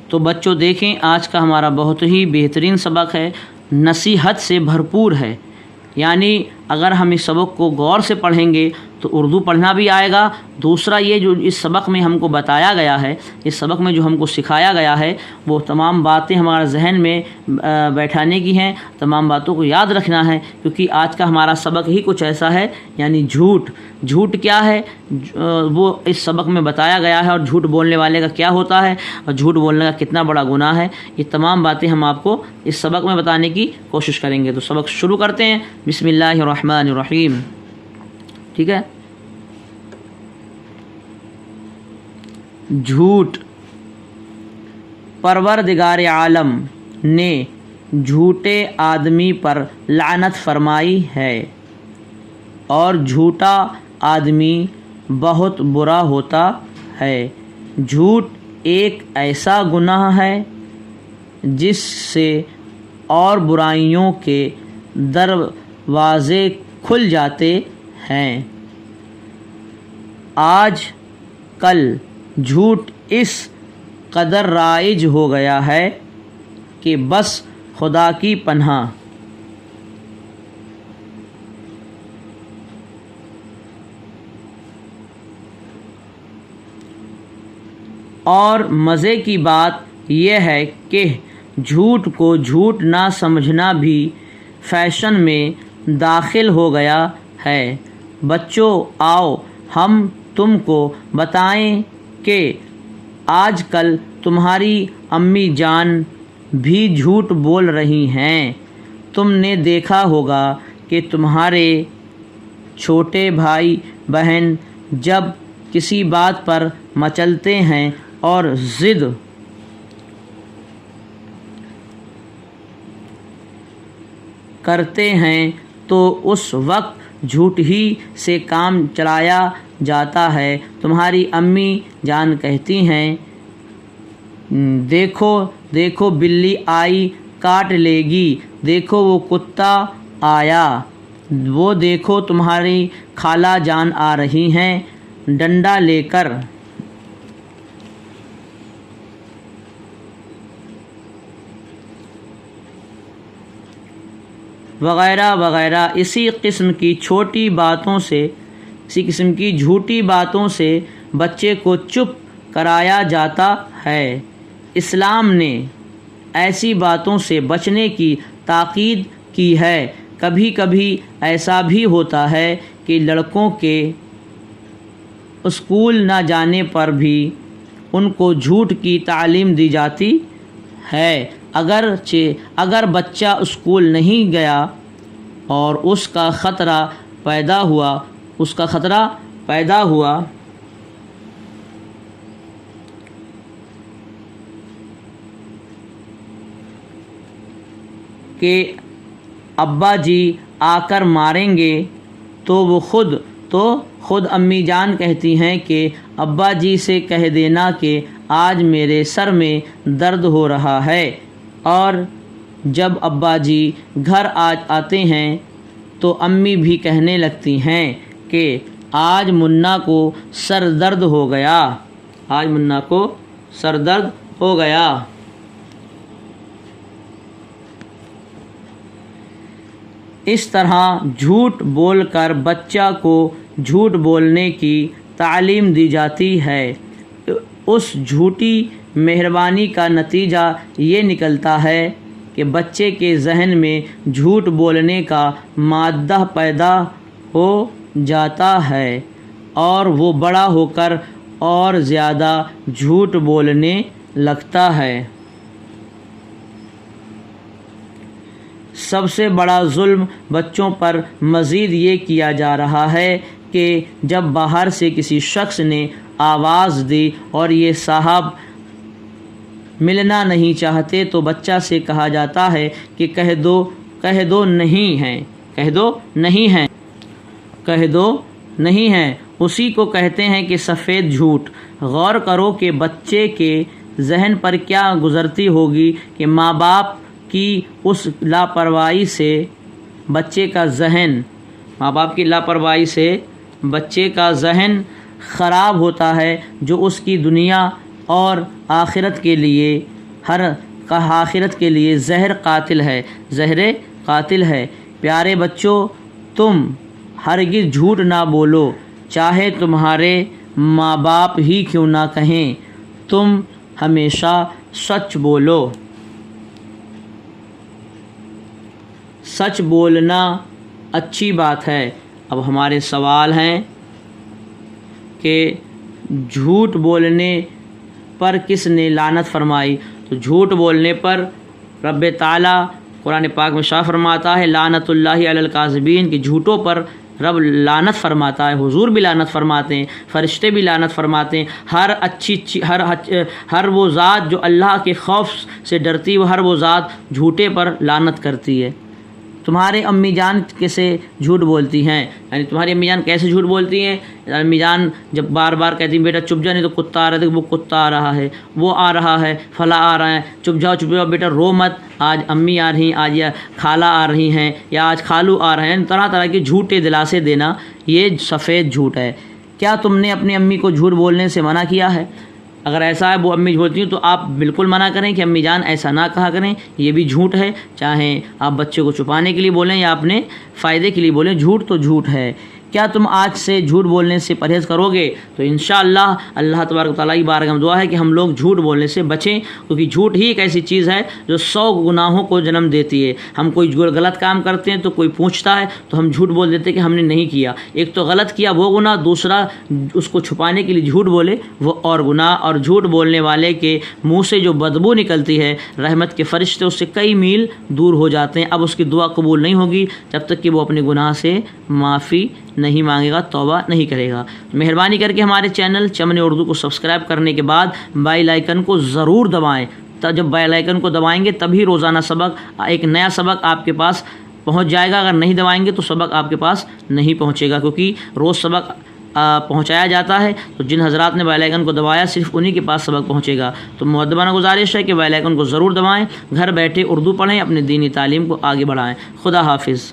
تو بچوں دیکھیں آج کا ہمارا بہت ہی بہترین سبق ہے، نصیحت سے بھرپور ہے۔ یعنی اگر ہم اس سبق کو غور سے پڑھیں گے تو اردو پڑھنا بھی آئے گا۔ دوسرا یہ جو اس سبق میں ہم کو بتایا گیا ہے، اس سبق میں جو ہم کو سکھایا گیا ہے، وہ تمام باتیں ہمارے ذہن میں بیٹھانے کی ہیں، تمام باتوں کو یاد رکھنا ہے، کیونکہ آج کا ہمارا سبق ہی کچھ ایسا ہے۔ یعنی جھوٹ کیا ہے وہ اس سبق میں بتایا گیا ہے، اور جھوٹ بولنے والے کا کیا ہوتا ہے، اور جھوٹ بولنے کا کتنا بڑا گناہ ہے، یہ تمام باتیں ہم آپ کو اس سبق میں بتانے کی کوشش کریں گے۔ تو سبق شروع کرتے ہیں۔ بسم اللہ الرحمن الرحیم۔ ٹھیک ہے، جھوٹ۔ پروردگار عالم نے جھوٹے آدمی پر لعنت فرمائی ہے، اور جھوٹا آدمی بہت برا ہوتا ہے۔ جھوٹ ایک ایسا گناہ ہے جس سے اور برائیوں کے دروازے کھل جاتے ہیں۔ آج کل جھوٹ اس قدر رائج ہو گیا ہے کہ بس خدا کی پناہ۔ اور مزے کی بات یہ ہے کہ جھوٹ کو جھوٹ نہ سمجھنا بھی فیشن میں داخل ہو گیا ہے۔ بچوں آؤ ہم تم کو بتائیں کہ آج کل تمہاری امی جان بھی جھوٹ بول رہی ہیں۔ تم نے دیکھا ہوگا کہ تمہارے چھوٹے بھائی بہن جب کسی بات پر مچلتے ہیں اور ضد کرتے ہیں تو اس وقت جھوٹ ہی سے کام چلایا جاتا ہے۔ تمہاری امی جان کہتی ہیں دیکھو دیکھو بلی آئی کاٹ لے گی، دیکھو وہ کتا آیا، وہ دیکھو تمہاری خالہ جان آ رہی ہیں ڈنڈا لے کر۔ وغیرہ وغیرہ اسی قسم کی جھوٹی باتوں سے بچے کو چپ کرایا جاتا ہے۔ اسلام نے ایسی باتوں سے بچنے کی تاکید کی ہے۔ کبھی کبھی ایسا بھی ہوتا ہے کہ لڑکوں کے اسکول نہ جانے پر بھی ان کو جھوٹ کی تعلیم دی جاتی ہے۔ اگر بچہ اسکول نہیں گیا اور اس کا خطرہ پیدا ہوا کہ ابا جی آ کر ماریں گے تو خود امی جان کہتی ہیں کہ ابا جی سے کہہ دینا کہ آج میرے سر میں درد ہو رہا ہے۔ اور جب ابا جی گھر آتے ہیں تو امی بھی کہنے لگتی ہیں کہ آج منا کو سر درد ہو گیا۔ اس طرح جھوٹ بول کر بچہ کو جھوٹ بولنے کی تعلیم دی جاتی ہے۔ اس جھوٹی مہربانی کا نتیجہ یہ نکلتا ہے کہ بچے کے ذہن میں جھوٹ بولنے کا مادہ پیدا ہو جاتا ہے، اور وہ بڑا ہو کر اور زیادہ جھوٹ بولنے لگتا ہے۔ سب سے بڑا ظلم بچوں پر مزید یہ کیا جا رہا ہے کہ جب باہر سے کسی شخص نے آواز دی اور یہ صاحب ملنا نہیں چاہتے تو بچہ سے کہا جاتا ہے کہ کہہ دو نہیں ہیں۔ اسی کو کہتے ہیں کہ سفید جھوٹ۔ غور کرو کہ بچے کے ذہن پر کیا گزرتی ہوگی کہ ماں باپ کی اس لاپرواہی سے بچے کا ذہن خراب ہوتا ہے، جو اس کی دنیا اور آخرت کے لیے ہر کا آخرت کے لیے زہر قاتل ہے، زہر قاتل ہے۔ پیارے بچوں، تم ہرگز جھوٹ نہ بولو، چاہے تمہارے ماں باپ ہی کیوں نہ کہیں، تم ہمیشہ سچ بولو۔ سچ بولنا اچھی بات ہے۔ اب ہمارے سوال ہیں کہ جھوٹ بولنے پر کس نے لعنت فرمائی؟ تو جھوٹ بولنے پر رب تعالیٰ قرآن پاک میں شاہ فرماتا ہے لعنت اللہ علی الکاذبین، کہ جھوٹوں پر رب لعنت فرماتا ہے، حضور بھی لعنت فرماتے ہیں، فرشتے بھی لعنت فرماتے ہیں۔ ہر وہ ذات جو اللہ کے خوف سے ڈرتی ہے، ہر وہ ذات جھوٹے پر لعنت کرتی ہے۔ تمہارے امی جان کیسے جھوٹ بولتی ہیں؟ یعنی تمہاری امی جان کیسے جھوٹ بولتی ہیں؟ امی جان جب بار بار کہتی ہیں بیٹا چپ جا نہیں تو کتا آ رہا ہے، وہ کتا آ رہا ہے، وہ آ رہا ہے، فلاں آ رہا ہے، چپ جاؤ بیٹا رو مت، آج امی آ رہی ہیں، آج یا خالہ آ رہی ہیں، یا آج خالو آ رہے ہیں۔ طرح طرح کے جھوٹے دلاسے دینا، یہ سفید جھوٹ ہے۔ کیا تم نے اپنی امی کو جھوٹ بولنے سے منع کیا ہے؟ اگر ایسا ہے وہ امی بولتی ہیں تو آپ بالکل منع کریں کہ امی جان ایسا نہ کہا کریں، یہ بھی جھوٹ ہے، چاہے آپ بچے کو چھپانے کے لیے بولیں یا اپنے فائدے کے لیے بولیں، جھوٹ تو جھوٹ ہے۔ کیا تم آج سے جھوٹ بولنے سے پرہیز کرو گے؟ تو انشاءاللہ اللہ تبارک و تعالیٰ کی بارگاہ میں دعا ہے کہ ہم لوگ جھوٹ بولنے سے بچیں، کیونکہ جھوٹ ہی ایک ایسی چیز ہے جو 100 گناہوں کو جنم دیتی ہے۔ ہم کوئی غلط کام کرتے ہیں تو کوئی پوچھتا ہے تو ہم جھوٹ بول دیتے ہیں کہ ہم نے نہیں کیا، ایک تو غلط کیا وہ گناہ، دوسرا اس کو چھپانے کے لیے جھوٹ بولے وہ اور گناہ۔ اور جھوٹ بولنے والے کے منہ سے جو بدبو نکلتی ہے، رحمت کے فرشتے اس سے کئی میل دور ہو جاتے ہیں۔ اب اس کی دعا قبول نہیں ہوگی جب تک کہ وہ اپنے گناہ سے معافی نہیں مانگے گا، توبہ نہیں کرے گا۔ مہربانی کر کے ہمارے چینل چمن اردو کو سبسکرائب کرنے کے بعد بیل آئیکن کو ضرور دبائیں۔ جب بیل آئیکن کو دبائیں گے تبھی روزانہ ایک نیا سبق آپ کے پاس پہنچ جائے گا۔ اگر نہیں دبائیں گے تو سبق آپ کے پاس نہیں پہنچے گا، کیونکہ روز سبق پہنچایا جاتا ہے، تو جن حضرات نے بیل آئیکن کو دبایا صرف انہی کے پاس سبق پہنچے گا۔ تو مؤدبانہ گزارش ہے کہ بیل آئیکن کو ضرور دبائیں، گھر بیٹھے اردو پڑھیں، اپنے دینی تعلیم کو آگے بڑھائیں۔ خدا حافظ۔